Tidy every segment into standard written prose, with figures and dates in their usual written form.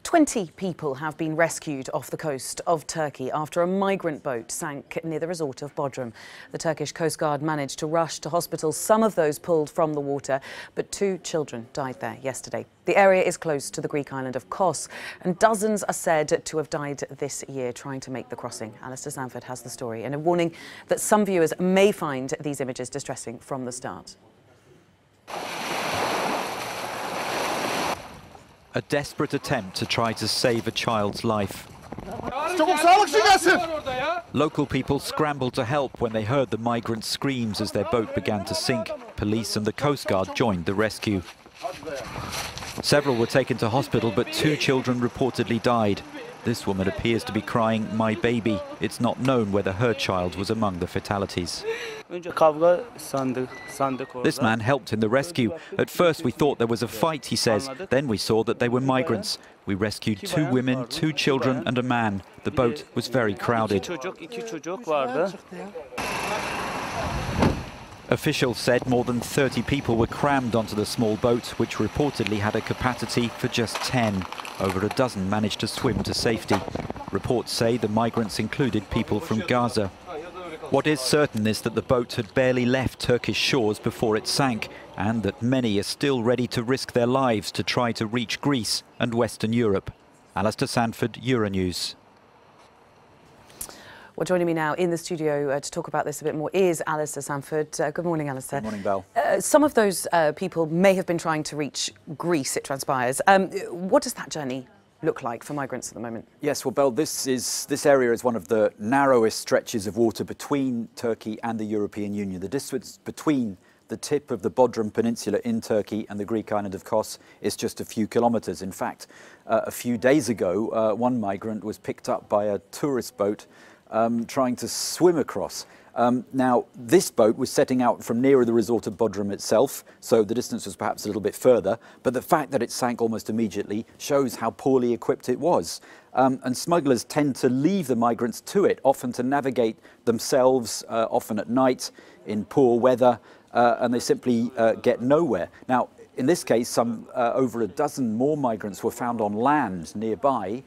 20 people have been rescued off the coast of Turkey after a migrant boat sank near the resort of Bodrum. The Turkish Coast Guard managed to rush to hospital some of those pulled from the water, but 2 children died there yesterday. The area is close to the Greek island of Kos, and dozens are said to have died this year trying to make the crossing. Alistair Sanford has the story, and a warning that some viewers may find these images distressing from the start. A desperate attempt to try to save a child's life. Local people scrambled to help when they heard the migrants' screams as their boat began to sink. Police and the Coast Guard joined the rescue. Several were taken to hospital, but 2 children reportedly died. This woman appears to be crying, "My baby." It's not known whether her child was among the fatalities. This man helped in the rescue. At first we thought there was a fight, he says. Then we saw that they were migrants. We rescued 2 women, 2 children and a man. The boat was very crowded. Officials said more than 30 people were crammed onto the small boat, which reportedly had a capacity for just 10. Over a dozen managed to swim to safety. Reports say the migrants included people from Gaza. What is certain is that the boat had barely left Turkish shores before it sank, and that many are still ready to risk their lives to try to reach Greece and Western Europe. Alistair Sanford, Euronews. Well, joining me now in the studio to talk about this a bit more is Alistair Sanford. Good morning, Alistair. Good morning, Belle. Some of those people may have been trying to reach Greece, it transpires. What does that journey look like for migrants at the moment? Yes, well, Belle, this area is one of the narrowest stretches of water between Turkey and the European Union. The distance between the tip of the Bodrum Peninsula in Turkey and the Greek island of Kos is just a few kilometres. In fact, a few days ago, one migrant was picked up by a tourist boat trying to swim across. Now, this boat was setting out from nearer the resort of Bodrum itself, so the distance was perhaps a little bit further, but the fact that it sank almost immediately shows how poorly equipped it was. And smugglers tend to leave the migrants to it, often to navigate themselves, often at night, in poor weather, and they simply get nowhere. Now, in this case, over a dozen more migrants were found on land nearby.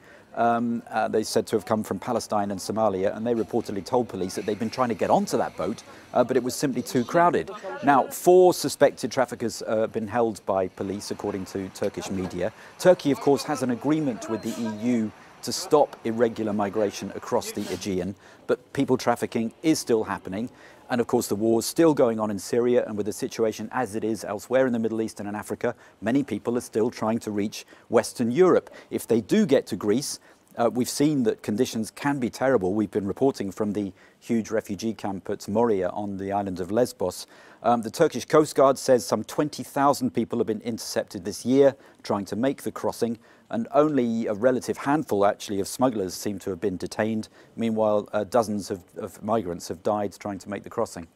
They said to have come from Palestine and Somalia, and they reportedly told police that they'd been trying to get onto that boat, but it was simply too crowded. Now, 4 suspected traffickers have been held by police, according to Turkish media. Turkey, of course, has an agreement with the EU to stop irregular migration across the Aegean, but people trafficking is still happening. And of course, the war's still going on in Syria, and with the situation as it is elsewhere in the Middle East and in Africa, many people are still trying to reach Western Europe. If they do get to Greece, we've seen that conditions can be terrible. We've been reporting from the huge refugee camp at Moria on the island of Lesbos. The Turkish Coast Guard says some 20,000 people have been intercepted this year trying to make the crossing, and only a relative handful, actually, of smugglers seem to have been detained. Meanwhile, dozens of migrants have died trying to make the crossing.